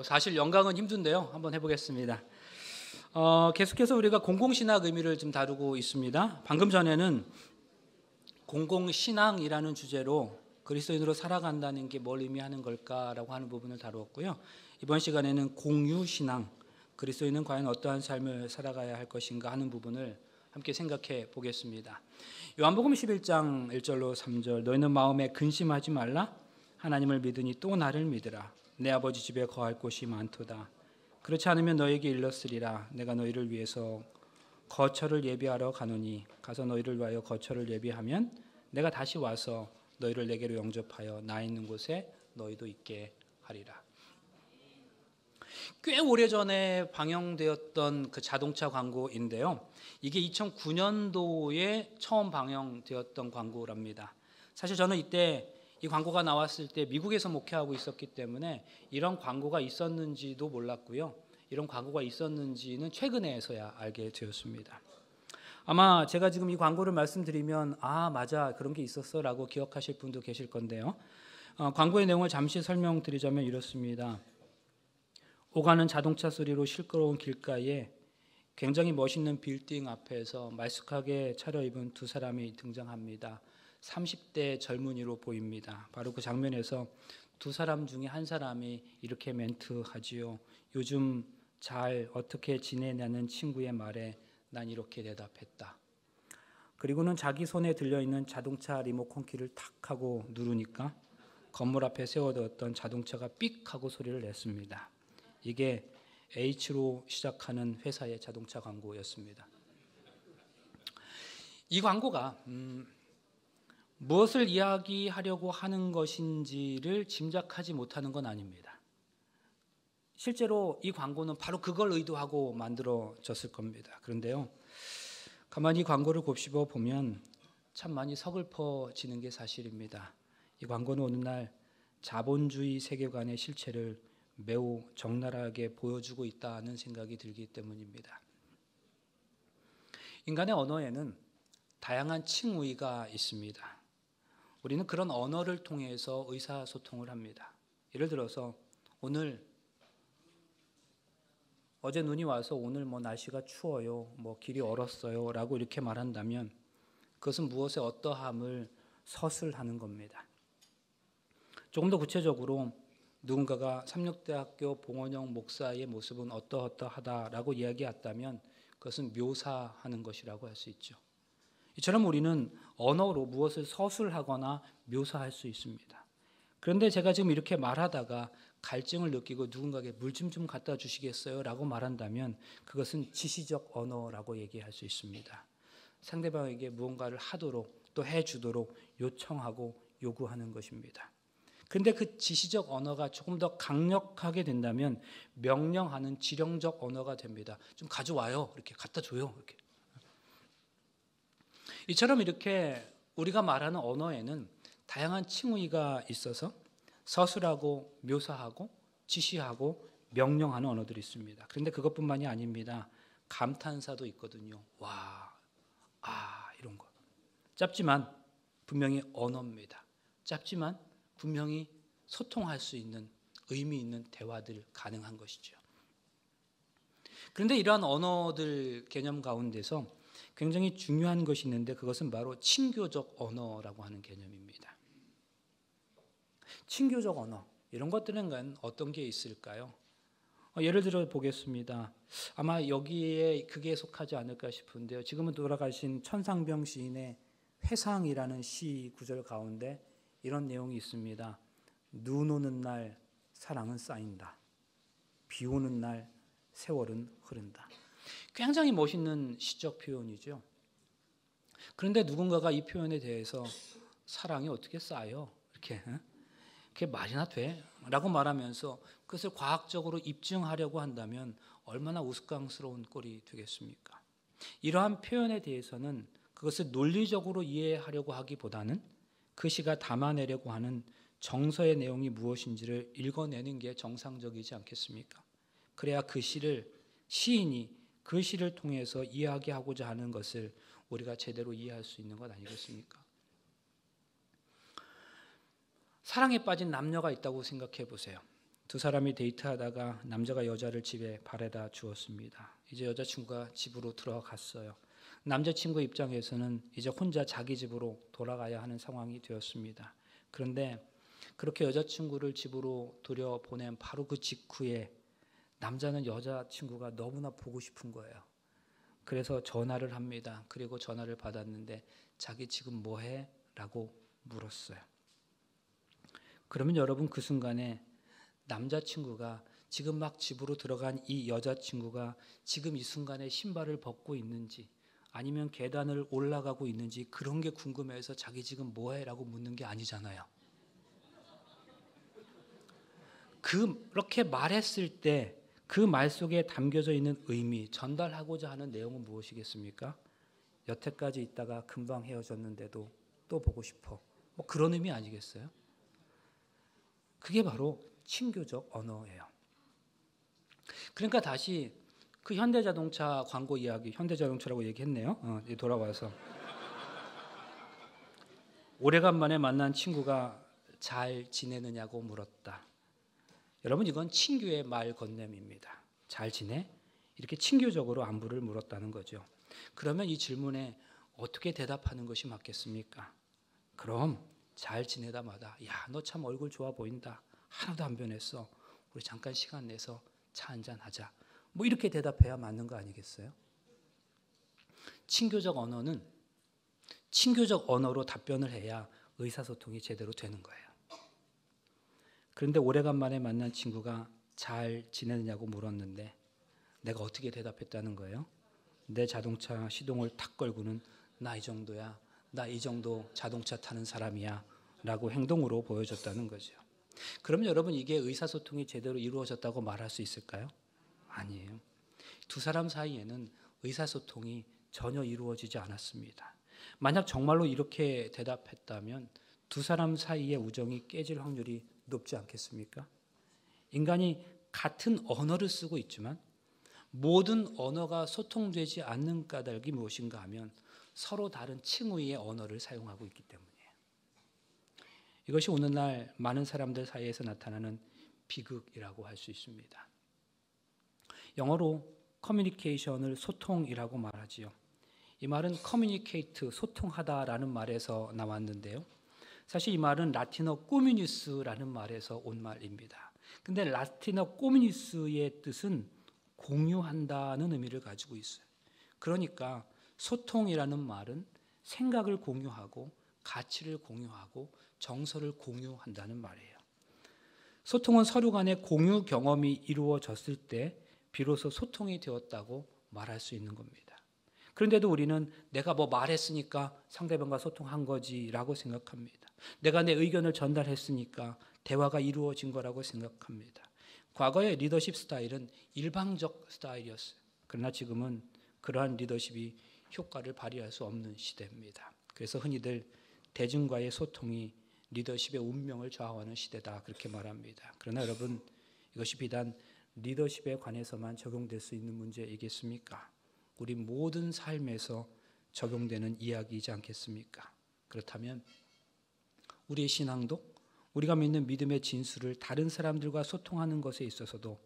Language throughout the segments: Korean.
사실 영광은 힘든데요. 한번 해보겠습니다. 계속해서 우리가 공공신학 의미를 좀 다루고 있습니다. 방금 전에는 공공신앙이라는 주제로 그리스도인으로 살아간다는 게 뭘 의미하는 걸까라고 하는 부분을 다루었고요. 이번 시간에는 공유신앙, 그리스도인은 과연 어떠한 삶을 살아가야 할 것인가 하는 부분을 함께 생각해 보겠습니다. 요한복음 11장 1절로 3절, 너희는 마음에 근심하지 말라. 하나님을 믿으니 또 나를 믿으라. 내 아버지 집에 거할 곳이 많도다. 그렇지 않으면 너에게 일렀으리라. 내가 너희를 위해서 거처를 예비하러 가노니 가서 너희를 위하여 거처를 예비하면 내가 다시 와서 너희를 내게로 영접하여 나 있는 곳에 너희도 있게 하리라. 꽤 오래전에 방영되었던 그 자동차 광고인데요. 이게 2009년도에 처음 방영되었던 광고랍니다. 사실 저는 이때 이 광고가 나왔을 때 미국에서 목회하고 있었기 때문에 이런 광고가 있었는지도 몰랐고요. 이런 광고가 있었는지는 최근에서야 알게 되었습니다. 아마 제가 지금 이 광고를 말씀드리면 맞아 그런 게 있었어 라고 기억하실 분도 계실 건데요. 광고의 내용을 잠시 설명드리자면 이렇습니다. 오가는 자동차 소리로 시끄러운 길가에 굉장히 멋있는 빌딩 앞에서 말쑥하게 차려입은 두 사람이 등장합니다. 30대 젊은이로 보입니다. 바로 그 장면에서 두 사람 중에 한 사람이 이렇게 멘트하지요. 요즘 잘 어떻게 지내냐는 친구의 말에 난 이렇게 대답했다. 그리고는 자기 손에 들려있는 자동차 리모컨 키를 탁 하고 누르니까 건물 앞에 세워두었던 자동차가 삑 하고 소리를 냈습니다. 이게 H로 시작하는 회사의 자동차 광고였습니다. 이 광고가 무엇을 이야기하려고 하는 것인지를 짐작하지 못하는 건 아닙니다. 실제로 이 광고는 바로 그걸 의도하고 만들어졌을 겁니다. 그런데요, 가만히 광고를 곱씹어 보면 참 많이 서글퍼지는 게 사실입니다. 이 광고는 어느 날 자본주의 세계관의 실체를 매우 적나라하게 보여주고 있다는 생각이 들기 때문입니다. 인간의 언어에는 다양한 칭의가 있습니다. 우리는 그런 언어를 통해서 의사소통을 합니다. 예를 들어서 어제 눈이 와서 오늘 날씨가 추워요, 길이 얼었어요 라고 이렇게 말한다면 그것은 무엇의 어떠함을 서술하는 겁니다. 조금 더 구체적으로 누군가가 삼육대학교 봉원영 목사의 모습은 어떠하다라고 이야기했다면 그것은 묘사하는 것이라고 할 수 있죠. 이처럼 우리는 언어로 무엇을 서술하거나 묘사할 수 있습니다. 그런데 제가 지금 이렇게 말하다가 갈증을 느끼고 누군가에게 물 좀 갖다 주시겠어요? 라고 말한다면 그것은 지시적 언어라고 얘기할 수 있습니다. 상대방에게 무언가를 하도록 또 해주도록 요청하고 요구하는 것입니다. 그런데 그 지시적 언어가 조금 더 강력하게 된다면 명령하는 지령적 언어가 됩니다. 좀 가져와요. 이렇게 갖다 줘요. 이렇게. 이처럼 이렇게 우리가 말하는 언어에는 다양한 칭의가 있어서 서술하고 묘사하고 지시하고 명령하는 언어들이 있습니다. 그런데 그것뿐만이 아닙니다. 감탄사도 있거든요. 와, 이런 거. 짧지만 분명히 언어입니다. 짧지만 분명히 소통할 수 있는 의미 있는 대화들 가능한 것이죠. 그런데 이러한 언어들 개념 가운데서 굉장히 중요한 것이 있는데 그것은 바로 친교적 언어라고 하는 개념입니다. 친교적 언어, 이런 것들은 어떤 게 있을까요? 예를 들어 보겠습니다. 아마 여기에 그게 속하지 않을까 싶은데요. 지금은 돌아가신 천상병 시인의 회상이라는 시 구절 가운데 이런 내용이 있습니다. 눈 오는 날 사랑은 쌓인다. 비 오는 날 세월은 흐른다. 굉장히 멋있는 시적 표현이죠. 그런데 누군가가 이 표현에 대해서 사랑이 어떻게 쌓여? 이렇게 그게 말이나 돼? 라고 말하면서 그것을 과학적으로 입증하려고 한다면 얼마나 우스꽝스러운 꼴이 되겠습니까? 이러한 표현에 대해서는 그것을 논리적으로 이해하려고 하기보다는 그 시가 담아내려고 하는 정서의 내용이 무엇인지를 읽어내는 게 정상적이지 않겠습니까? 그래야 그 시인이 그 시를 통해서 이야기하고자 하는 것을 우리가 제대로 이해할 수 있는 것 아니겠습니까? 사랑에 빠진 남녀가 있다고 생각해 보세요. 두 사람이 데이트하다가 남자가 여자를 집에 바래다 주었습니다. 이제 여자친구가 집으로 들어갔어요. 남자친구 입장에서는 이제 혼자 자기 집으로 돌아가야 하는 상황이 되었습니다. 그런데 그렇게 여자친구를 집으로 들여보낸 바로 그 직후에 남자는 여자친구가 너무나 보고 싶은 거예요. 그래서 전화를 합니다. 그리고 전화를 받았는데 자기 지금 뭐해? 라고 물었어요. 그러면 여러분 그 순간에 남자친구가 지금 막 집으로 들어간 이 여자친구가 지금 이 순간에 신발을 벗고 있는지 아니면 계단을 올라가고 있는지 그런 게 궁금해서 자기 지금 뭐해? 라고 묻는 게 아니잖아요. 그렇게 말했을 때 그 말 속에 담겨져 있는 의미, 전달하고자 하는 내용은 무엇이겠습니까? 여태까지 있다가 금방 헤어졌는데도 또 보고 싶어. 뭐 그런 의미 아니겠어요? 그게 바로 친교적 언어예요. 그러니까 다시 그 현대자동차 광고 이야기, 현대자동차라고 얘기했네요. 돌아와서 오래간만에 만난 친구가 잘 지내느냐고 물었다. 여러분 이건 친교의 말 건네입니다. 잘 지내? 이렇게 친교적으로 안부를 물었다는 거죠. 그러면 이 질문에 어떻게 대답하는 것이 맞겠습니까? 그럼 잘 지내다마다 야, 너 참 얼굴 좋아 보인다. 하나도 안 변했어. 우리 잠깐 시간 내서 차 한잔 하자. 뭐 이렇게 대답해야 맞는 거 아니겠어요? 친교적 언어는 친교적 언어로 답변을 해야 의사소통이 제대로 되는 거예요. 그런데 오래간만에 만난 친구가 잘 지내느냐고 물었는데 내가 어떻게 대답했다는 거예요? 내 자동차 시동을 탁 걸고는 나 이 정도야. 나 이 정도 자동차 타는 사람이야. 라고 행동으로 보여줬다는 거죠. 그러면 여러분 이게 의사소통이 제대로 이루어졌다고 말할 수 있을까요? 아니에요. 두 사람 사이에는 의사소통이 전혀 이루어지지 않았습니다. 만약 정말로 이렇게 대답했다면 두 사람 사이의 우정이 깨질 확률이 높지 않겠습니까? 인간이 같은 언어를 쓰고 있지만 모든 언어가 소통되지 않는 까닭이 무엇인가 하면 서로 다른 칭의의 언어를 사용하고 있기 때문이에요. 이것이 오늘날 많은 사람들 사이에서 나타나는 비극이라고 할 수 있습니다. 영어로 커뮤니케이션을 소통이라고 말하지요. 이 말은 커뮤니케이트, 소통하다라는 말에서 나왔는데요. 사실 이 말은 라틴어 꼬뮤니스라는 말에서 온 말입니다. 근데 라틴어 꼬뮤니스의 뜻은 공유한다는 의미를 가지고 있어요. 그러니까 소통이라는 말은 생각을 공유하고 가치를 공유하고 정서를 공유한다는 말이에요. 소통은 서로 간의 공유 경험이 이루어졌을 때 비로소 소통이 되었다고 말할 수 있는 겁니다. 그런데도 우리는 내가 뭐 말했으니까 상대방과 소통한 거지라고 생각합니다. 내가 내 의견을 전달했으니까 대화가 이루어진 거라고 생각합니다. 과거의 리더십 스타일은 일방적 스타일이었어요. 그러나 지금은 그러한 리더십이 효과를 발휘할 수 없는 시대입니다. 그래서 흔히들 대중과의 소통이 리더십의 운명을 좌우하는 시대다 그렇게 말합니다. 그러나 여러분 이것이 비단 리더십에 관해서만 적용될 수 있는 문제이겠습니까? 우리 모든 삶에서 적용되는 이야기이지 않겠습니까? 그렇다면 우리의 신앙도 우리가 믿는 믿음의 진수를 다른 사람들과 소통하는 것에 있어서도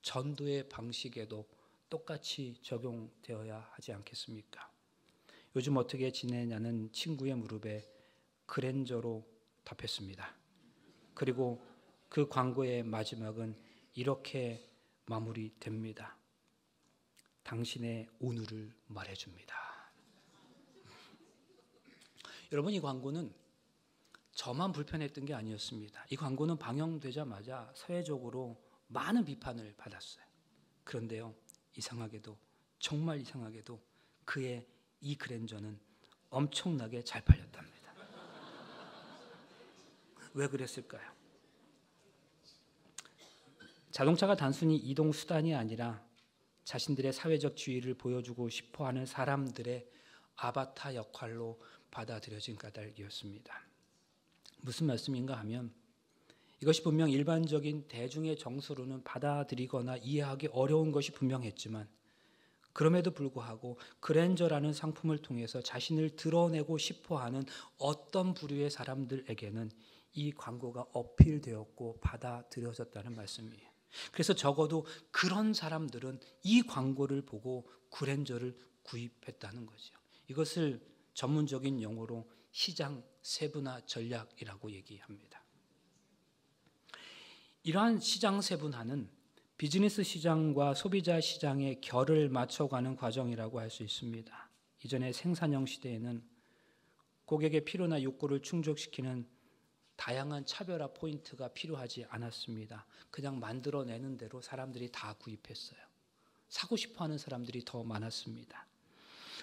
전도의 방식에도 똑같이 적용되어야 하지 않겠습니까? 요즘 어떻게 지내냐는 친구의 무릎에 그랜저로 답했습니다. 그리고 그 광고의 마지막은 이렇게 마무리됩니다. 당신의 오늘을 말해줍니다. 여러분 이 광고는 저만 불편했던 게 아니었습니다. 이 광고는 방영되자마자 사회적으로 많은 비판을 받았어요. 그런데요, 이상하게도 정말 이상하게도 그의 이 그랜저는 엄청나게 잘 팔렸답니다. 왜 그랬을까요? 자동차가 단순히 이동 수단이 아니라 자신들의 사회적 지위를 보여주고 싶어하는 사람들의 아바타 역할로 받아들여진 까닭이었습니다. 무슨 말씀인가 하면 이것이 분명 일반적인 대중의 정서로는 받아들이거나 이해하기 어려운 것이 분명했지만 그럼에도 불구하고 그랜저라는 상품을 통해서 자신을 드러내고 싶어하는 어떤 부류의 사람들에게는 이 광고가 어필되었고 받아들여졌다는 말씀이에요. 그래서 적어도 그런 사람들은 이 광고를 보고 구렌저를 구입했다는 거죠. 이것을 전문적인 용어로 시장 세분화 전략이라고 얘기합니다. 이러한 시장 세분화는 비즈니스 시장과 소비자 시장의 결을 맞춰가는 과정이라고 할 수 있습니다. 이전의 생산형 시대에는 고객의 필요나 욕구를 충족시키는 다양한 차별화 포인트가 필요하지 않았습니다. 그냥 만들어내는 대로 사람들이 다 구입했어요. 사고 싶어하는 사람들이 더 많았습니다.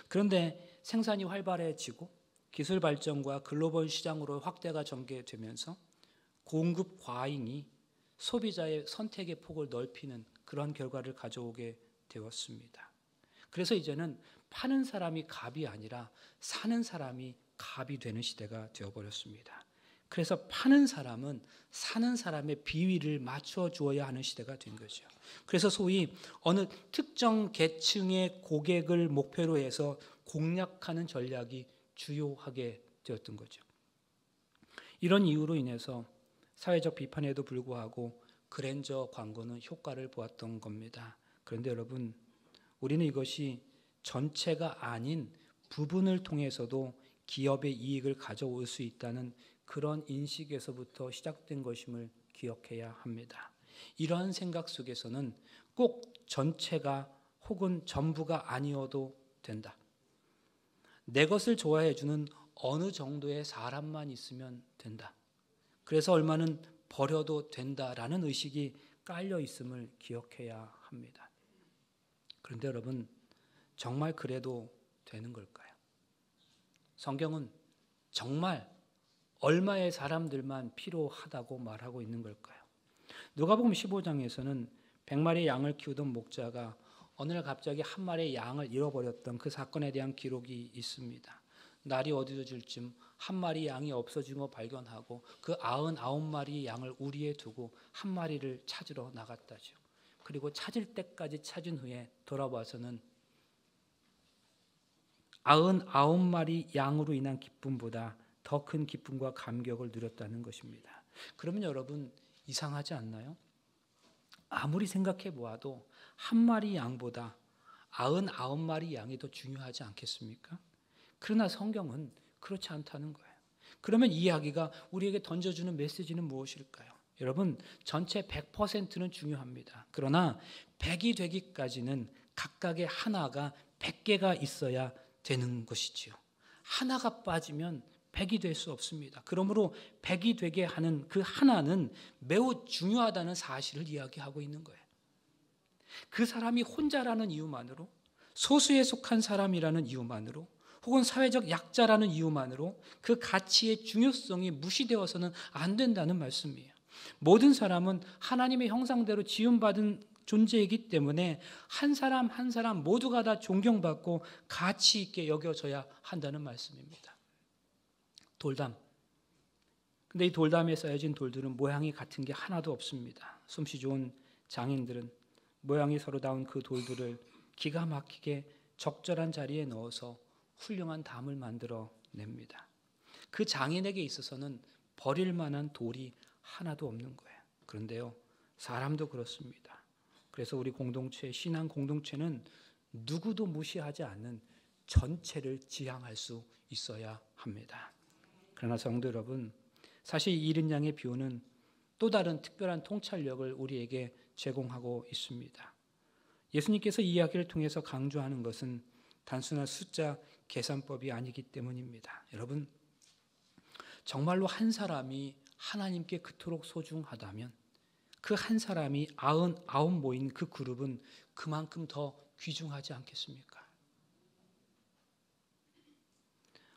그런데 생산이 활발해지고 기술 발전과 글로벌 시장으로 확대가 전개되면서 공급 과잉이 소비자의 선택의 폭을 넓히는 그런 결과를 가져오게 되었습니다. 그래서 이제는 파는 사람이 갑이 아니라 사는 사람이 갑이 되는 시대가 되어버렸습니다. 그래서 파는 사람은 사는 사람의 비위를 맞춰 주어야 하는 시대가 된 거죠. 그래서 소위 어느 특정 계층의 고객을 목표로 해서 공략하는 전략이 주요하게 되었던 거죠. 이런 이유로 인해서 사회적 비판에도 불구하고 그랜저 광고는 효과를 보았던 겁니다. 그런데 여러분, 우리는 이것이 전체가 아닌 부분을 통해서도 기업의 이익을 가져올 수 있다는 그런 인식에서부터 시작된 것임을 기억해야 합니다. 이러한 생각 속에서는 꼭 전체가 혹은 전부가 아니어도 된다. 내 것을 좋아해 주는 어느 정도의 사람만 있으면 된다. 그래서 얼마는 버려도 된다라는 의식이 깔려 있음을 기억해야 합니다. 그런데 여러분, 정말 그래도 되는 걸까요? 성경은 정말 얼마의 사람들만 필요하다고 말하고 있는 걸까요? 누가복음 15장에서는 100마리의 양을 키우던 목자가 어느 날 갑자기 한 마리의 양을 잃어버렸던 그 사건에 대한 기록이 있습니다. 날이 어두워질 쯤 한 마리 양이 없어진 거 발견하고 그 99마리의 양을 우리에 두고 한 마리를 찾으러 나갔다죠. 그리고 찾을 때까지 찾은 후에 돌아와서는 99마리 양으로 인한 기쁨보다 더 큰 기쁨과 감격을 누렸다는 것입니다. 그러면 여러분, 이상하지 않나요? 아무리 생각해 보아도 한 마리 양보다 99마리 양이 더 중요하지 않겠습니까? 그러나 성경은 그렇지 않다는 거예요. 그러면 이 이야기가 우리에게 던져주는 메시지는 무엇일까요? 여러분, 전체 100%는 중요합니다. 그러나 100이 되기까지는 각각의 하나가 100개가 있어야 되는 것이지요. 하나가 빠지면 100이 될 수 없습니다. 그러므로 100이 되게 하는 그 하나는 매우 중요하다는 사실을 이야기하고 있는 거예요. 그 사람이 혼자라는 이유만으로, 소수에 속한 사람이라는 이유만으로, 혹은 사회적 약자라는 이유만으로 그 가치의 중요성이 무시되어서는 안 된다는 말씀이에요. 모든 사람은 하나님의 형상대로 지음받은 존재이기 때문에 한 사람 한 사람 모두가 다 존경받고 가치 있게 여겨져야 한다는 말씀입니다. 돌담. 근데 이 돌담에 쌓여진 돌들은 모양이 같은 게 하나도 없습니다. 솜씨 좋은 장인들은 모양이 서로 다운 그 돌들을 기가 막히게 적절한 자리에 넣어서 훌륭한 담을 만들어 냅니다. 그 장인에게 있어서는 버릴 만한 돌이 하나도 없는 거예요. 그런데요, 사람도 그렇습니다. 그래서 우리 공동체, 신앙 공동체는 누구도 무시하지 않는 전체를 지향할 수 있어야 합니다. 그러나 성도 여러분, 사실 이 잃은 양의 비유는 또 다른 특별한 통찰력을 우리에게 제공하고 있습니다. 예수님께서 이 이야기를 통해서 강조하는 것은 단순한 숫자 계산법이 아니기 때문입니다. 여러분, 정말로 한 사람이 하나님께 그토록 소중하다면 그 한 사람이 99 모인 그 그룹은 그만큼 더 귀중하지 않겠습니까?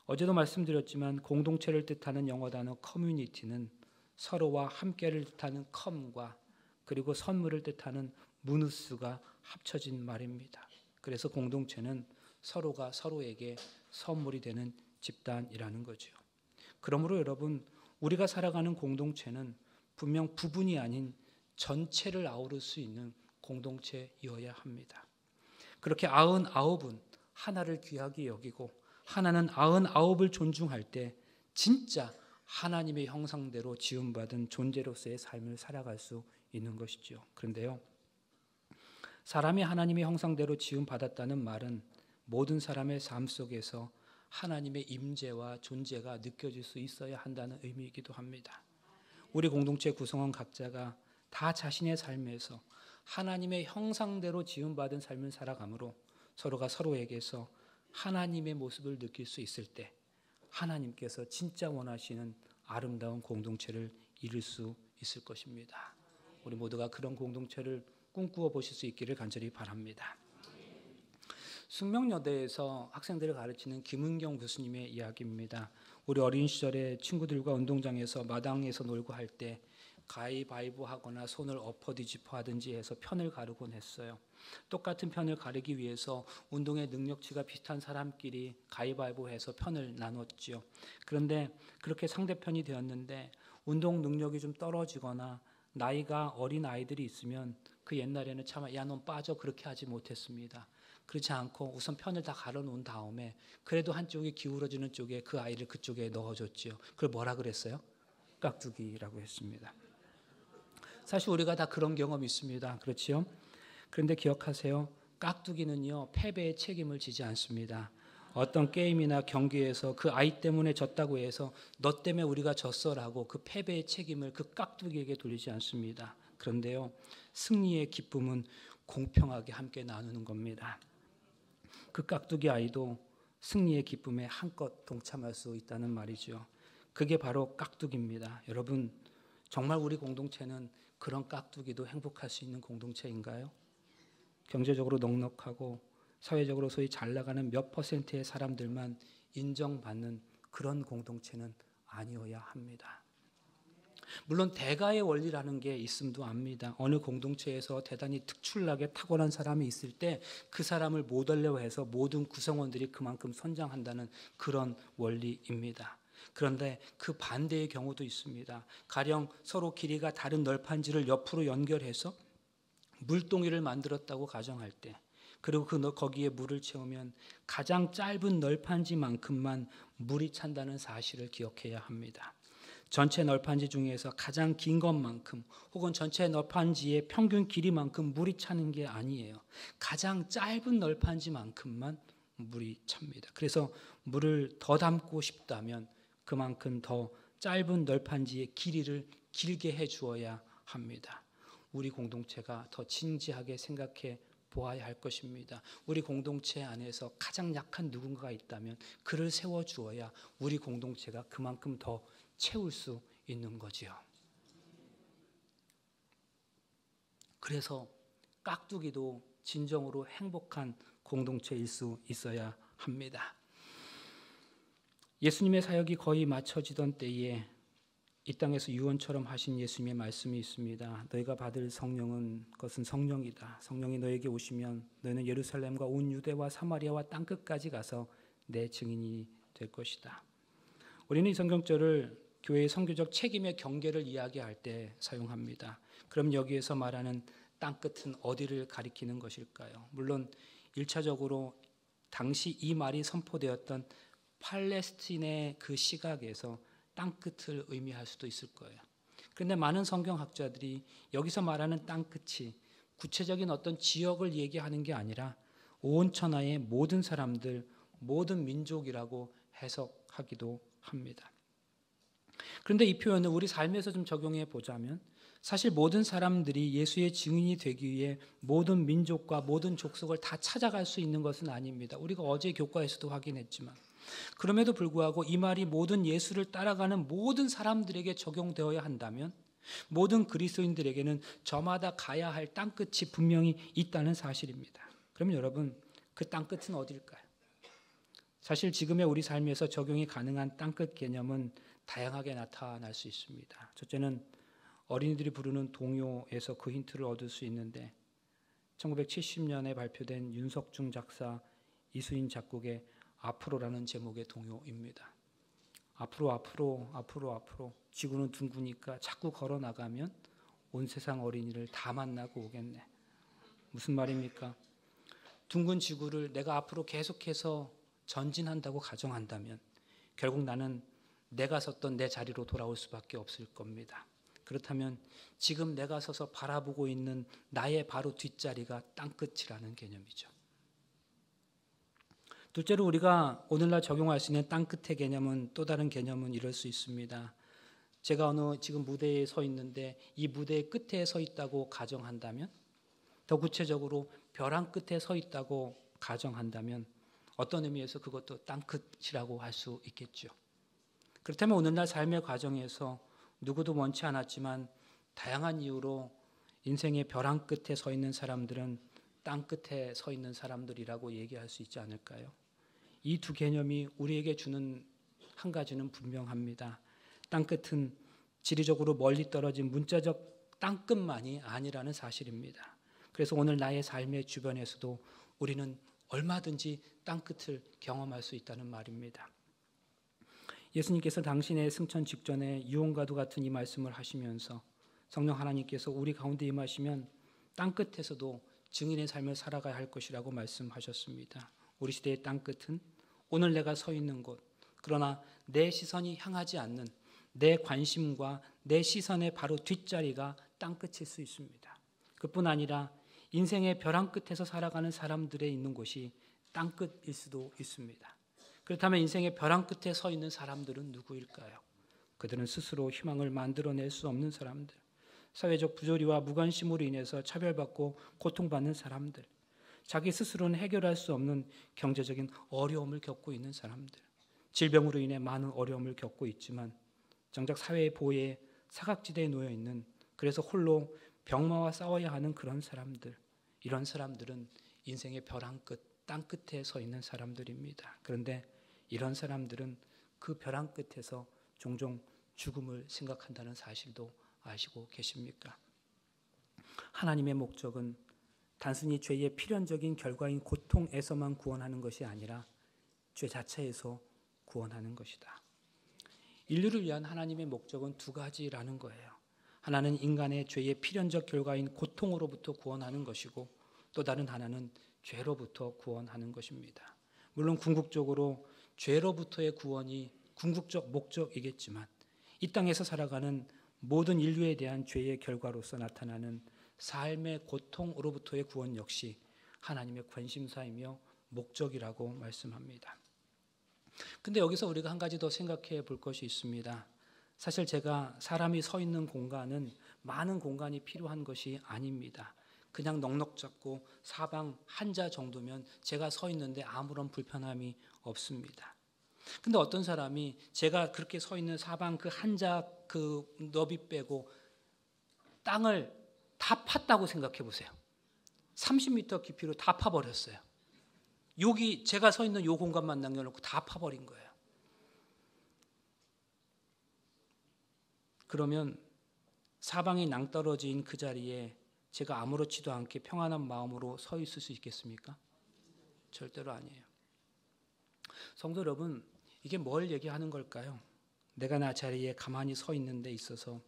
어제도 말씀드렸지만 공동체를 뜻하는 영어 단어 커뮤니티는 서로와 함께를 뜻하는 컴과 그리고 선물을 뜻하는 무누스가 합쳐진 말입니다. 그래서 공동체는 서로가 서로에게 선물이 되는 집단이라는 거죠. 그러므로 여러분, 우리가 살아가는 공동체는 분명 부분이 아닌 전체를 아우를 수 있는 공동체이어야 합니다. 그렇게 99은 하나를 귀하게 여기고 하나는 99을 존중할 때 진짜 하나님의 형상대로 지음받은 존재로서의 삶을 살아갈 수 있는 것이죠. 그런데요, 사람이 하나님의 형상대로 지음받았다는 말은 모든 사람의 삶 속에서 하나님의 임재와 존재가 느껴질 수 있어야 한다는 의미이기도 합니다. 우리 공동체 구성원 각자가 다 자신의 삶에서 하나님의 형상대로 지음받은 삶을 살아가므로 서로가 서로에게서 하나님의 모습을 느낄 수 있을 때 하나님께서 진짜 원하시는 아름다운 공동체를 이룰 수 있을 것입니다. 우리 모두가 그런 공동체를 꿈꾸어 보실 수 있기를 간절히 바랍니다. 숙명여대에서 학생들을 가르치는 김은경 교수님의 이야기입니다. 우리 어린 시절에 친구들과 운동장에서 마당에서 놀고 할 때 가위바위보 하거나 손을 엎어뒤집어 하든지 해서 편을 가르곤 했어요. 똑같은 편을 가르기 위해서 운동의 능력치가 비슷한 사람끼리 가위바위보 해서 편을 나눴죠. 그런데 그렇게 상대편이 되었는데 운동 능력이 좀 떨어지거나 나이가 어린 아이들이 있으면 그 옛날에는 참 야 넌 빠져 그렇게 하지 못했습니다. 그렇지 않고 우선 편을 다 갈아놓은 다음에 그래도 한쪽이 기울어지는 쪽에 그 아이를 그쪽에 넣어줬지요. 그걸 뭐라 그랬어요? 깍두기라고 했습니다. 사실 우리가 다 그런 경험이 있습니다. 그렇지요? 그런데 기억하세요. 깍두기는요, 패배의 책임을 지지 않습니다. 어떤 게임이나 경기에서 그 아이 때문에 졌다고 해서 너 때문에 우리가 졌어라고 그 패배의 책임을 그 깍두기에게 돌리지 않습니다. 그런데요, 승리의 기쁨은 공평하게 함께 나누는 겁니다. 그 깍두기 아이도 승리의 기쁨에 한껏 동참할 수 있다는 말이죠. 그게 바로 깍두기입니다. 여러분, 정말 우리 공동체는 그런 깍두기도 행복할 수 있는 공동체인가요? 경제적으로 넉넉하고 사회적으로 소위 잘 나가는 몇 퍼센트의 사람들만 인정받는 그런 공동체는 아니어야 합니다. 물론 대가의 원리라는 게 있음도 압니다. 어느 공동체에서 대단히 특출나게 탁월한 사람이 있을 때 그 사람을 모델로 해서 모든 구성원들이 그만큼 선장한다는 그런 원리입니다. 그런데 그 반대의 경우도 있습니다. 가령 서로 길이가 다른 널판지를 옆으로 연결해서 물동이를 만들었다고 가정할 때, 그리고 거기에 물을 채우면 가장 짧은 널판지만큼만 물이 찬다는 사실을 기억해야 합니다. 전체 널판지 중에서 가장 긴 것만큼 혹은 전체 널판지의 평균 길이만큼 물이 차는 게 아니에요. 가장 짧은 널판지만큼만 물이 찹니다. 그래서 물을 더 담고 싶다면 그만큼 더 짧은 널판지의 길이를 길게 해 주어야 합니다. 우리 공동체가 더 진지하게 생각해 보아야 할 것입니다. 우리 공동체 안에서 가장 약한 누군가가 있다면 그를 세워주어야 우리 공동체가 그만큼 더 채울 수 있는 거지요. 그래서 깍두기도 진정으로 행복한 공동체일 수 있어야 합니다. 예수님의 사역이 거의 마쳐지던 때에 이 땅에서 유언처럼 하신 예수님의 말씀이 있습니다. 너희가 받을 성령은 그것은 성령이다. 성령이 너에게 오시면 너희는 예루살렘과 온 유대와 사마리아와 땅끝까지 가서 내 증인이 될 것이다. 우리는 이 성경절을 교회의 선교적 책임의 경계를 이야기할 때 사용합니다. 그럼 여기에서 말하는 땅끝은 어디를 가리키는 것일까요? 물론 1차적으로 당시 이 말이 선포되었던 팔레스틴의 그 시각에서 땅끝을 의미할 수도 있을 거예요. 그런데 많은 성경학자들이 여기서 말하는 땅끝이 구체적인 어떤 지역을 얘기하는 게 아니라 온 천하의 모든 사람들, 모든 민족이라고 해석하기도 합니다. 그런데 이 표현을 우리 삶에서 좀 적용해 보자면 사실 모든 사람들이 예수의 증인이 되기 위해 모든 민족과 모든 족속을 다 찾아갈 수 있는 것은 아닙니다. 우리가 어제 교과에서도 확인했지만 그럼에도 불구하고 이 말이 모든 예수를 따라가는 모든 사람들에게 적용되어야 한다면 모든 그리스도인들에게는 저마다 가야 할 땅끝이 분명히 있다는 사실입니다. 그러면 여러분, 그 땅끝은 어딜까요? 사실 지금의 우리 삶에서 적용이 가능한 땅끝 개념은 다양하게 나타날 수 있습니다. 첫째는 어린이들이 부르는 동요에서 그 힌트를 얻을 수 있는데 1970년에 발표된 윤석중 작사, 이수인 작곡의 앞으로라는 제목의 동요입니다. 앞으로 지구는 둥그니까 자꾸 걸어나가면 온 세상 어린이를 다 만나고 오겠네. 무슨 말입니까? 둥근 지구를 내가 앞으로 계속해서 전진한다고 가정한다면 결국 나는 내가 섰던 내 자리로 돌아올 수밖에 없을 겁니다. 그렇다면 지금 내가 서서 바라보고 있는 나의 바로 뒷자리가 땅끝이라는 개념이죠. 둘째로 우리가 오늘날 적용할 수 있는 땅끝의 개념은, 또 다른 개념은 이럴 수 있습니다. 제가 어느 지금 무대에 서 있는데 이 무대의 끝에 서 있다고 가정한다면, 더 구체적으로 벼랑 끝에 서 있다고 가정한다면 어떤 의미에서 그것도 땅끝이라고 할 수 있겠죠. 그렇다면 오늘날 삶의 과정에서 누구도 원치 않았지만 다양한 이유로 인생의 벼랑 끝에 서 있는 사람들은 땅 끝에 서 있는 사람들이라고 얘기할 수 있지 않을까요? 이 두 개념이 우리에게 주는 한 가지는 분명합니다. 땅끝은 지리적으로 멀리 떨어진 문자적 땅끝만이 아니라는 사실입니다. 그래서 오늘 나의 삶의 주변에서도 우리는 얼마든지 땅끝을 경험할 수 있다는 말입니다. 예수님께서 당신의 승천 직전에 유언과도 같은 이 말씀을 하시면서 성령 하나님께서 우리 가운데 임하시면 땅끝에서도 증인의 삶을 살아가야 할 것이라고 말씀하셨습니다. 우리 시대의 땅끝은 오늘 내가 서 있는 곳, 그러나 내 시선이 향하지 않는 내 관심과 내 시선의 바로 뒷자리가 땅끝일 수 있습니다. 그뿐 아니라 인생의 벼랑 끝에서 살아가는 사람들의 있는 곳이 땅끝일 수도 있습니다. 그렇다면 인생의 벼랑 끝에 서 있는 사람들은 누구일까요? 그들은 스스로 희망을 만들어낼 수 없는 사람들, 사회적 부조리와 무관심으로 인해서 차별받고 고통받는 사람들, 자기 스스로는 해결할 수 없는 경제적인 어려움을 겪고 있는 사람들, 질병으로 인해 많은 어려움을 겪고 있지만 정작 사회의 보호에 사각지대에 놓여 있는, 그래서 홀로 병마와 싸워야 하는 그런 사람들, 이런 사람들은 인생의 벼랑 끝, 땅 끝에 서 있는 사람들입니다. 그런데 이런 사람들은 그 벼랑 끝에서 종종 죽음을 생각한다는 사실도 아시고 계십니까? 하나님의 목적은 단순히 죄의 필연적인 결과인 고통에서만 구원하는 것이 아니라 죄 자체에서 구원하는 것이다. 인류를 위한 하나님의 목적은 두 가지라는 거예요. 하나는 인간의 죄의 필연적 결과인 고통으로부터 구원하는 것이고, 또 다른 하나는 죄로부터 구원하는 것입니다. 물론 궁극적으로 죄로부터의 구원이 궁극적 목적이겠지만 이 땅에서 살아가는 모든 인류에 대한 죄의 결과로서 나타나는 삶의 고통으로부터의 구원 역시 하나님의 관심사이며 목적이라고 말씀합니다. 근데 여기서 우리가 한 가지 더 생각해 볼 것이 있습니다. 사실 제가 사람이 서 있는 공간은 많은 공간이 필요한 것이 아닙니다. 그냥 넉넉 잡고 사방 한자 정도면 제가 서 있는데 아무런 불편함이 없습니다. 근데 어떤 사람이 제가 그렇게 서 있는 사방 그 한자 그 너비 빼고 땅을 다 팠다고 생각해 보세요. 30m 깊이로 다 파버렸어요. 여기 제가 서 있는 요 공간만 남겨놓고 다 파버린 거예요. 그러면 사방이 낭떠러진 그 자리에 제가 아무렇지도 않게 평안한 마음으로 서 있을 수 있겠습니까? 절대로 아니에요. 성도 여러분, 이게 뭘 얘기하는 걸까요? 내가 나 자리에 가만히 서 있는 데 있어서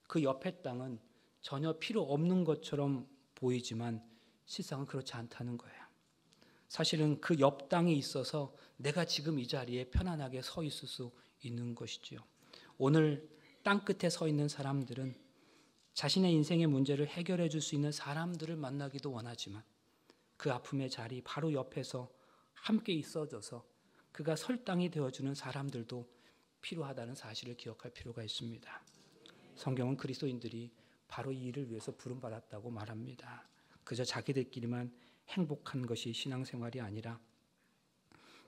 그 옆에 땅은 전혀 필요 없는 것처럼 보이지만 실상은 그렇지 않다는 거예요. 사실은 그 옆 땅이 있어서 내가 지금 이 자리에 편안하게 서 있을 수 있는 것이지요. 오늘 땅 끝에 서 있는 사람들은 자신의 인생의 문제를 해결해 줄 수 있는 사람들을 만나기도 원하지만 그 아픔의 자리 바로 옆에서 함께 있어줘서 그가 설당이 되어주는 사람들도 필요하다는 사실을 기억할 필요가 있습니다. 성경은 그리스도인들이 바로 이 일을 위해서 부름받았다고 말합니다. 그저 자기들끼리만 행복한 것이 신앙생활이 아니라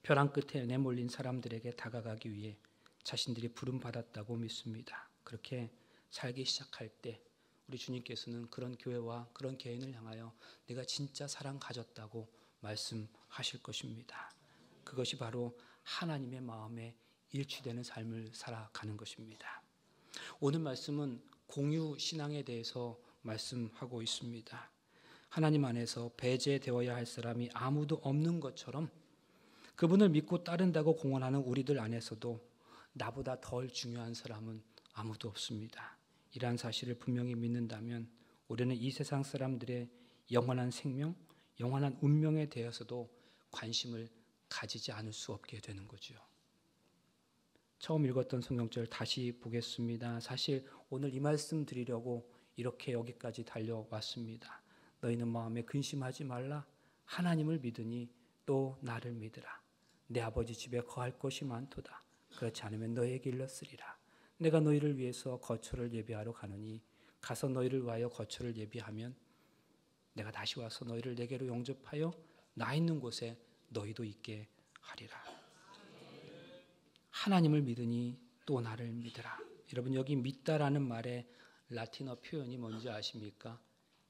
벼랑 끝에 내몰린 사람들에게 다가가기 위해 자신들이 부름받았다고 믿습니다. 그렇게 살기 시작할 때 우리 주님께서는 그런 교회와 그런 개인을 향하여 내가 진짜 사랑 가졌다고 말씀하실 것입니다. 그것이 바로 하나님의 마음에 일치되는 삶을 살아가는 것입니다. 오늘 말씀은 공유 신앙에 대해서 말씀하고 있습니다. 하나님 안에서 배제되어야 할 사람이 아무도 없는 것처럼 그분을 믿고 따른다고 공언하는 우리들 안에서도 나보다 덜 중요한 사람은 아무도 없습니다. 이러한 사실을 분명히 믿는다면 우리는 이 세상 사람들의 영원한 생명, 영원한 운명에 대해서도 관심을 가지지 않을 수 없게 되는 거죠. 처음 읽었던 성경절 다시 보겠습니다. 사실 오늘 이 말씀 드리려고 이렇게 여기까지 달려왔습니다. 너희는 마음에 근심하지 말라. 하나님을 믿으니 또 나를 믿으라. 내 아버지 집에 거할 것이 많도다. 그렇지 않으면 너희에게 일렀으리라. 내가 너희를 위해서 거처를 예비하러 가노니 가서 너희를 위하여 거처를 예비하면 내가 다시 와서 너희를 내게로 영접하여 나 있는 곳에 너희도 있게 하리라. 하나님을 믿으니 또 나를 믿으라. 여러분, 여기 믿다라는 말의 라틴어 표현이 뭔지 아십니까?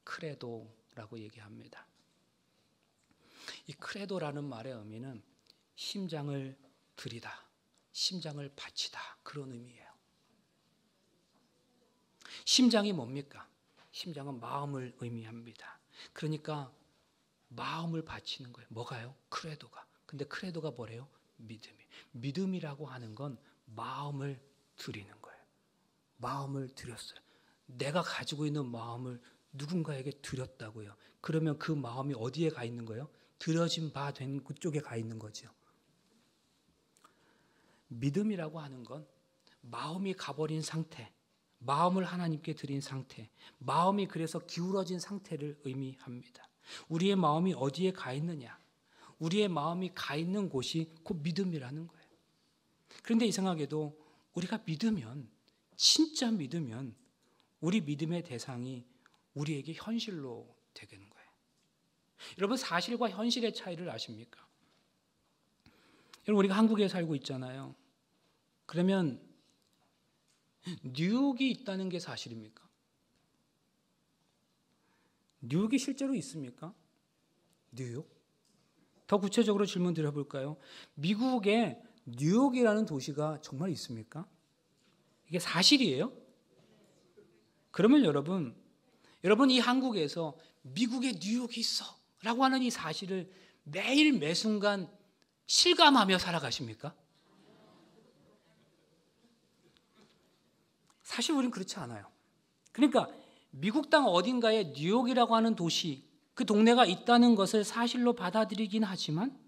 크레도라고 얘기합니다. 이 크레도라는 말의 의미는 심장을 들이다, 심장을 바치다, 그런 의미예요. 심장이 뭡니까? 심장은 마음을 의미합니다. 그러니까 마음을 바치는 거예요. 뭐가요? 크레도가. 근데 크레도가 뭐래요? 믿음이. 믿음이라고 하는 건 마음을 드리는 거예요. 마음을 드렸어요. 내가 가지고 있는 마음을 누군가에게 드렸다고요. 그러면 그 마음이 어디에 가 있는 거예요? 드려진 바 된 그쪽에 가 있는 거죠. 믿음이라고 하는 건 마음이 가버린 상태, 마음을 하나님께 드린 상태, 마음이 그래서 기울어진 상태를 의미합니다. 우리의 마음이 어디에 가 있느냐? 우리의 마음이 가 있는 곳이 곧 믿음이라는 거예요. 그런데 이상하게도 우리가 믿으면, 진짜 믿으면 우리 믿음의 대상이 우리에게 현실로 되는 거예요. 여러분, 사실과 현실의 차이를 아십니까? 여러분, 우리가 한국에 살고 있잖아요. 그러면 뉴욕이 있다는 게 사실입니까? 뉴욕이 실제로 있습니까? 뉴욕? 더 구체적으로 질문 드려볼까요? 미국에 뉴욕이라는 도시가 정말 있습니까? 이게 사실이에요? 그러면 여러분 이 한국에서 미국에 뉴욕이 있어 라고 하는 이 사실을 매일 매순간 실감하며 살아가십니까? 사실 우리는 그렇지 않아요. 그러니까 미국 땅 어딘가에 뉴욕이라고 하는 도시, 그 동네가 있다는 것을 사실로 받아들이긴 하지만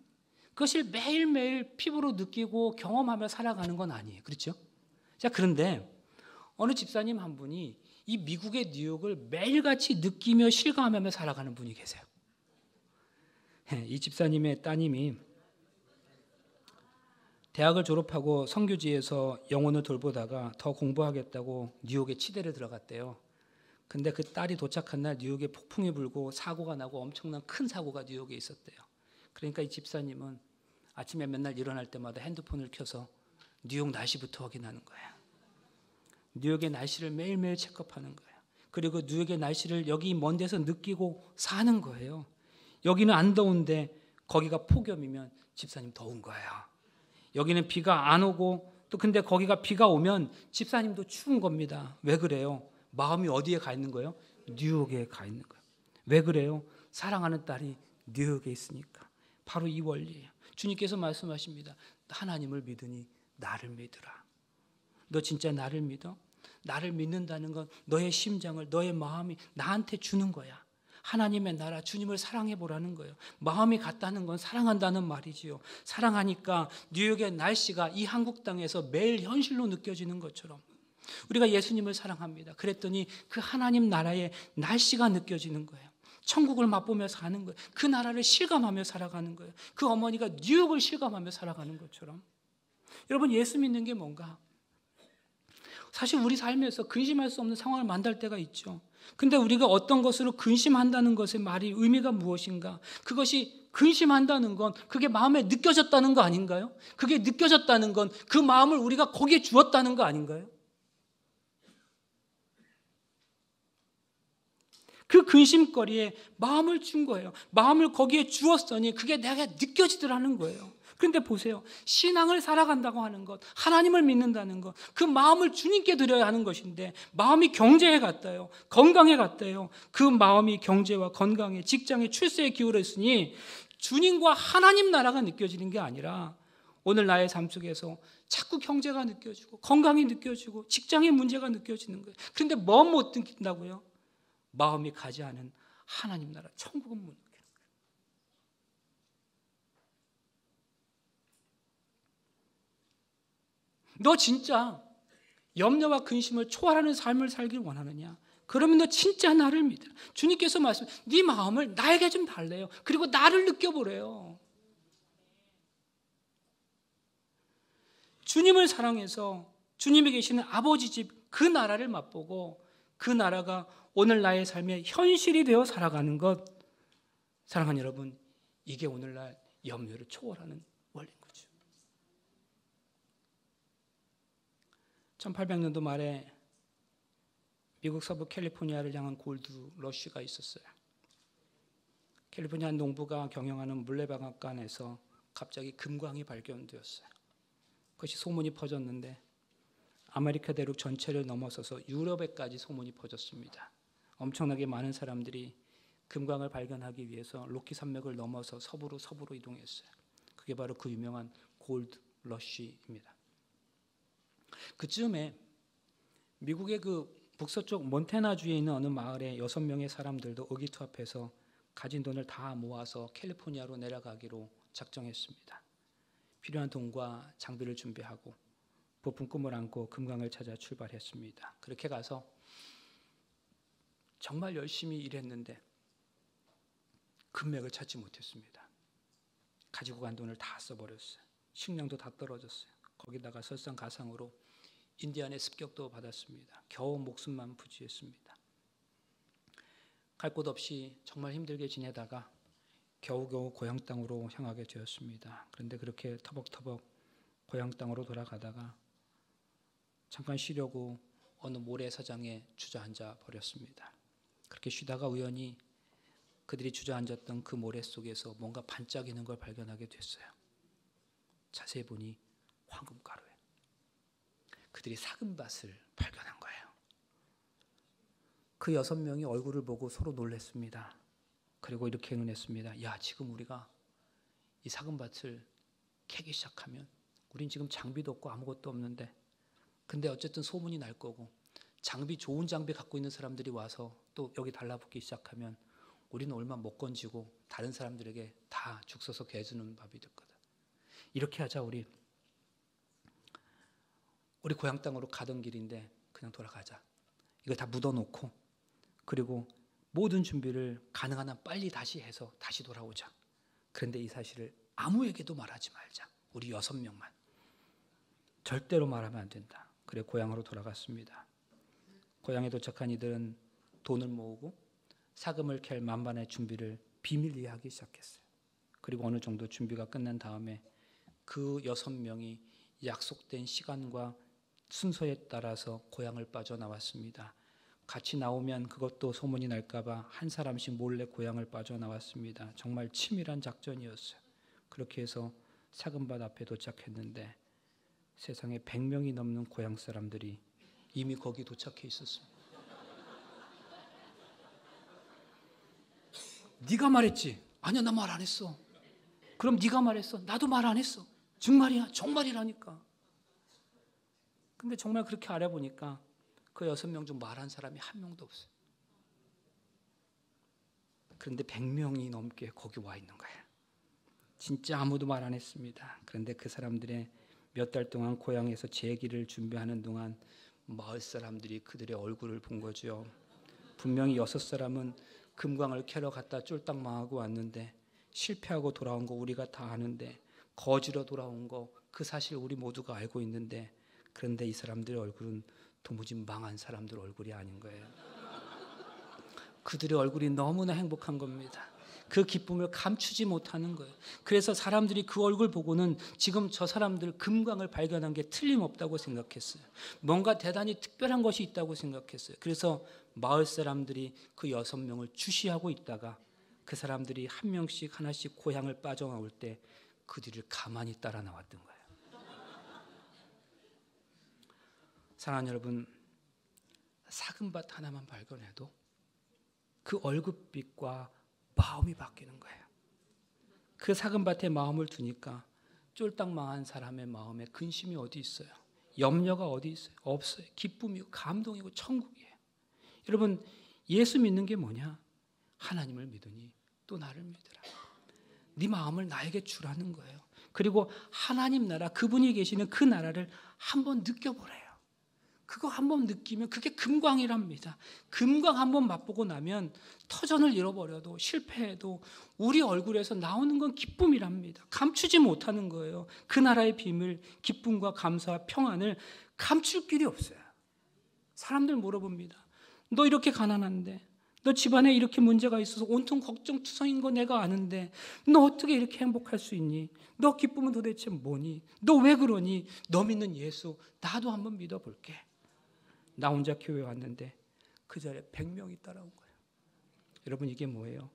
그것을 매일매일 피부로 느끼고 경험하며 살아가는 건 아니에요. 그렇죠? 자, 그런데 어느 집사님 한 분이 이 미국의 뉴욕을 매일같이 느끼며 실감하며 살아가는 분이 계세요. 이 집사님의 따님이 대학을 졸업하고 선교지에서 영혼을 돌보다가 더 공부하겠다고 뉴욕에 치대를 들어갔대요. 근데 그 딸이 도착한 날 뉴욕에 폭풍이 불고 사고가 나고 엄청난 큰 사고가 뉴욕에 있었대요. 그러니까 이 집사님은 아침에 맨날 일어날 때마다 핸드폰을 켜서 뉴욕 날씨부터 확인하는 거예요. 뉴욕의 날씨를 매일매일 체크하는 거예요. 그리고 뉴욕의 날씨를 여기 먼 데서 느끼고 사는 거예요. 여기는 안 더운데 거기가 폭염이면 집사님 더운 거예요. 여기는 비가 안 오고 또 근데 거기가 비가 오면 집사님도 추운 겁니다. 왜 그래요? 마음이 어디에 가 있는 거예요? 뉴욕에 가 있는 거예요. 왜 그래요? 사랑하는 딸이 뉴욕에 있으니까. 바로 이 원리예요. 주님께서 말씀하십니다. 하나님을 믿으니 나를 믿으라. 너 진짜 나를 믿어? 나를 믿는다는 건 너의 심장을, 너의 마음이 나한테 주는 거야. 하나님의 나라, 주님을 사랑해 보라는 거예요. 마음이 같다는 건 사랑한다는 말이지요. 사랑하니까 뉴욕의 날씨가 이 한국 땅에서 매일 현실로 느껴지는 것처럼 우리가 예수님을 사랑합니다. 그랬더니 그 하나님 나라의 날씨가 느껴지는 거예요. 천국을 맛보며 사는 거예요. 그 나라를 실감하며 살아가는 거예요. 그 어머니가 뉴욕을 실감하며 살아가는 것처럼. 여러분, 예수 믿는 게 뭔가? 사실 우리 삶에서 근심할 수 없는 상황을 만날 때가 있죠. 근데 우리가 어떤 것으로 근심한다는 것의 말이 의미가 무엇인가? 그것이 근심한다는 건 그게 마음에 느껴졌다는 거 아닌가요? 그게 느껴졌다는 건 그 마음을 우리가 거기에 주었다는 거 아닌가요? 그 근심거리에 마음을 준 거예요. 마음을 거기에 주었으니 그게 내가 느껴지더라는 거예요. 그런데 보세요. 신앙을 살아간다고 하는 것, 하나님을 믿는다는 것, 그 마음을 주님께 드려야 하는 것인데 마음이 경제에 갔다요. 건강에 갔다요. 그 마음이 경제와 건강에, 직장에, 출세에 기울어 있으니 주님과 하나님 나라가 느껴지는 게 아니라 오늘 나의 삶 속에서 자꾸 경제가 느껴지고 건강이 느껴지고 직장의 문제가 느껴지는 거예요. 그런데 뭐 못 느낀다고요? 마음이 가지 않은 하나님 나라, 천국은 못 느끼는 거예요. 너 진짜 염려와 근심을 초월하는 삶을 살길 원하느냐? 그러면 너 진짜 나를 믿어. 주님께서 말씀, 네 마음을 나에게 좀 달래요. 그리고 나를 느껴보래요. 주님을 사랑해서 주님이 계시는 아버지 집 그 나라를 맛보고 그 나라가 오늘 나의 삶의 현실이 되어 살아가는 것, 사랑하는 여러분, 이게 오늘날 염려를 초월하는 원리인 거죠. 1800년도 말에 미국 서부 캘리포니아를 향한 골드 러쉬가 있었어요. 캘리포니아 농부가 경영하는 물레방앗간에서 갑자기 금광이 발견되었어요. 그것이 소문이 퍼졌는데 아메리카 대륙 전체를 넘어서서 유럽에까지 소문이 퍼졌습니다. 엄청나게 많은 사람들이 금광을 발견하기 위해서 로키 산맥을 넘어서 서부로 이동했어요. 그게 바로 그 유명한 골드 러쉬입니다. 그쯤에 미국의 그 북서쪽 몬태나주에 있는 어느 마을에 6명의 사람들도 의기투합해서 가진 돈을 다 모아서 캘리포니아로 내려가기로 작정했습니다. 필요한 돈과 장비를 준비하고 부푼 꿈을 안고 금광을 찾아 출발했습니다. 그렇게 가서 정말 열심히 일했는데 금맥을 찾지 못했습니다. 가지고 간 돈을 다 써버렸어요. 식량도 다 떨어졌어요. 거기다가 설상가상으로 인디안의 습격도 받았습니다. 겨우 목숨만 부지했습니다. 갈 곳 없이 정말 힘들게 지내다가 겨우겨우 고향 땅으로 향하게 되었습니다. 그런데 그렇게 터벅터벅 고향 땅으로 돌아가다가 잠깐 쉬려고 어느 모래사장에 주저앉아 버렸습니다. 그렇게 쉬다가 우연히 그들이 주저앉았던 그 모래 속에서 뭔가 반짝이는 걸 발견하게 됐어요. 자세히 보니 황금가루예요. 그들이 삭은밭을 발견한 거예요. 그 6명이 얼굴을 보고 서로 놀랐습니다. 그리고 이렇게 응언했습니다. 야, 지금 우리가 이 삭은밭을 캐기 시작하면 우린 지금 장비도 없고 아무것도 없는데, 근데 어쨌든 소문이 날 거고 좋은 장비 갖고 있는 사람들이 와서 또 여기 달라붙기 시작하면 우리는 얼마 못 건지고 다른 사람들에게 다 죽 서서 개주는 밥이 될 거다. 이렇게 하자. 우리 고향 땅으로 가던 길인데 그냥 돌아가자. 이거 다 묻어놓고 그리고 모든 준비를 가능한 한 빨리 다시 해서 다시 돌아오자. 그런데 이 사실을 아무에게도 말하지 말자. 우리 6명만. 절대로 말하면 안 된다. 그래 고향으로 돌아갔습니다. 고향에 도착한 이들은 돈을 모으고 사금을 캘 만반의 준비를 비밀리에 하기 시작했어요. 그리고 어느 정도 준비가 끝난 다음에 그 6명이 약속된 시간과 순서에 따라서 고향을 빠져나왔습니다. 같이 나오면 그것도 소문이 날까봐 한 사람씩 몰래 고향을 빠져나왔습니다. 정말 치밀한 작전이었어요. 그렇게 해서 사금밭 앞에 도착했는데 세상에 100명이 넘는 고향 사람들이 이미 거기 도착해 있었습니다. 네가 말했지? 아니야, 나 말 안 했어. 그럼 네가 말했어? 나도 말 안 했어. 정말이야? 정말이라니까. 근데 정말 그렇게 알아보니까 그 6명 중 말한 사람이 한 명도 없어요. 그런데 100명이 넘게 거기 와 있는 거예요. 진짜 아무도 말 안 했습니다. 그런데 그 사람들의 몇 달 동안 고향에서 재기를 준비하는 동안 마을 사람들이 그들의 얼굴을 본 거죠. 분명히 6사람은 금광을 캐러 갔다 쫄딱 망하고 왔는데 실패하고 돌아온 거 우리가 다 아는데, 거지로 돌아온 거 그 사실 우리 모두가 알고 있는데, 그런데 이 사람들의 얼굴은 도무지 망한 사람들 얼굴이 아닌 거예요. 그들의 얼굴이 너무나 행복한 겁니다. 그 기쁨을 감추지 못하는 거예요. 그래서 사람들이 그 얼굴 보고는 지금 저 사람들 금광을 발견한 게 틀림없다고 생각했어요. 뭔가 대단히 특별한 것이 있다고 생각했어요. 그래서 마을 사람들이 그 6명을 주시하고 있다가 그 사람들이 한 명씩 하나씩 고향을 빠져나올 때 그들을 가만히 따라 나왔던 거예요. 사랑하는 여러분, 삭은밭 하나만 발견해도 그 얼굴빛과 마음이 바뀌는 거예요. 그 삭은밭에 마음을 두니까 쫄딱 망한 사람의 마음에 근심이 어디 있어요? 염려가 어디 있어요? 없어요. 기쁨이고 감동이고 천국이에요. 여러분, 예수 믿는 게 뭐냐? 하나님을 믿으니 또 나를 믿으라. 네 마음을 나에게 주라는 거예요. 그리고 하나님 나라, 그분이 계시는 그 나라를 한번 느껴보래요. 그거 한번 느끼면 그게 금광이랍니다. 금광 한번 맛보고 나면 터전을 잃어버려도 실패해도 우리 얼굴에서 나오는 건 기쁨이랍니다. 감추지 못하는 거예요. 그 나라의 비밀, 기쁨과 감사와 평안을 감출 길이 없어요. 사람들 물어봅니다. 너 이렇게 가난한데, 너 집안에 이렇게 문제가 있어서 온통 걱정투성인 거 내가 아는데 너 어떻게 이렇게 행복할 수 있니? 너 기쁨은 도대체 뭐니? 너 왜 그러니? 너 믿는 예수 나도 한번 믿어볼게. 나 혼자 교회 왔는데 그 자리에 100명이 따라온 거예요. 여러분, 이게 뭐예요?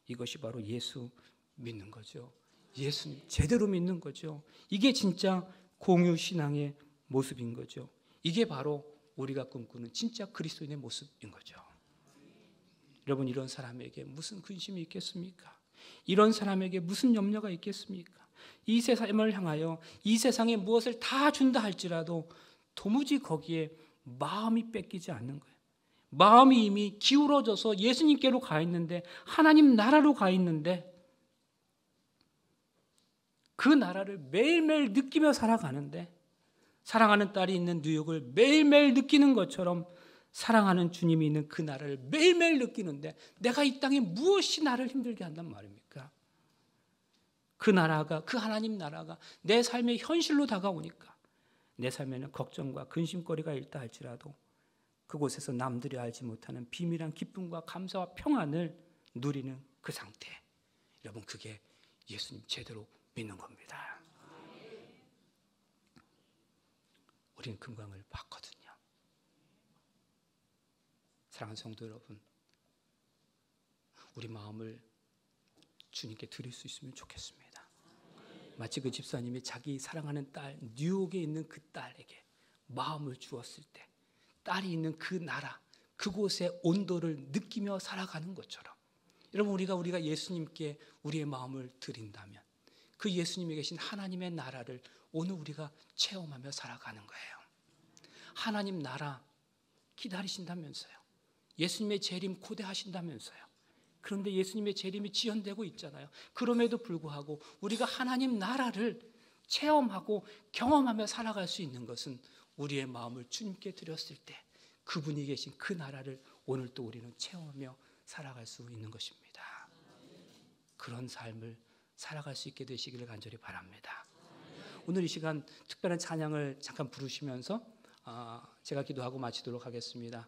이것이 바로 예수 믿는 거죠. 예수님 제대로 믿는 거죠. 이게 진짜 공유신앙의 모습인 거죠. 이게 바로 우리가 꿈꾸는 진짜 그리스도인의 모습인 거죠. 여러분, 이런 사람에게 무슨 근심이 있겠습니까? 이런 사람에게 무슨 염려가 있겠습니까? 이 세상을 향하여 이 세상에 무엇을 다 준다 할지라도 도무지 거기에 마음이 뺏기지 않는 거예요. 마음이 이미 기울어져서 예수님께로 가 있는데, 하나님 나라로 가 있는데, 그 나라를 매일매일 느끼며 살아가는데, 사랑하는 딸이 있는 뉴욕을 매일매일 느끼는 것처럼 사랑하는 주님이 있는 그 나라를 매일매일 느끼는데, 내가 이 땅에 무엇이 나를 힘들게 한단 말입니까? 그 나라가, 그 하나님 나라가 내 삶의 현실로 다가오니까 내 삶에는 걱정과 근심거리가 있다 할지라도 그곳에서 남들이 알지 못하는 비밀한 기쁨과 감사와 평안을 누리는 그 상태. 여러분, 그게 예수님 제대로 믿는 겁니다. 우리는 금광을 봤거든요. 사랑하는 성도 여러분, 우리 마음을 주님께 드릴 수 있으면 좋겠습니다. 마치 그 집사님이 자기 사랑하는 딸, 뉴욕에 있는 그 딸에게 마음을 주었을 때 딸이 있는 그 나라, 그곳의 온도를 느끼며 살아가는 것처럼, 여러분, 우리가 예수님께 우리의 마음을 드린다면 그 예수님이 계신 하나님의 나라를 오늘 우리가 체험하며 살아가는 거예요. 하나님 나라 기다리신다면서요. 예수님의 재림 고대하신다면서요. 그런데 예수님의 재림이 지연되고 있잖아요. 그럼에도 불구하고 우리가 하나님 나라를 체험하고 경험하며 살아갈 수 있는 것은 우리의 마음을 주님께 드렸을 때 그분이 계신 그 나라를 오늘 또 우리는 체험하며 살아갈 수 있는 것입니다. 그런 삶을 살아갈 수 있게 되시기를 간절히 바랍니다. 오늘 이 시간 특별한 찬양을 잠깐 부르시면서 제가 기도하고 마치도록 하겠습니다.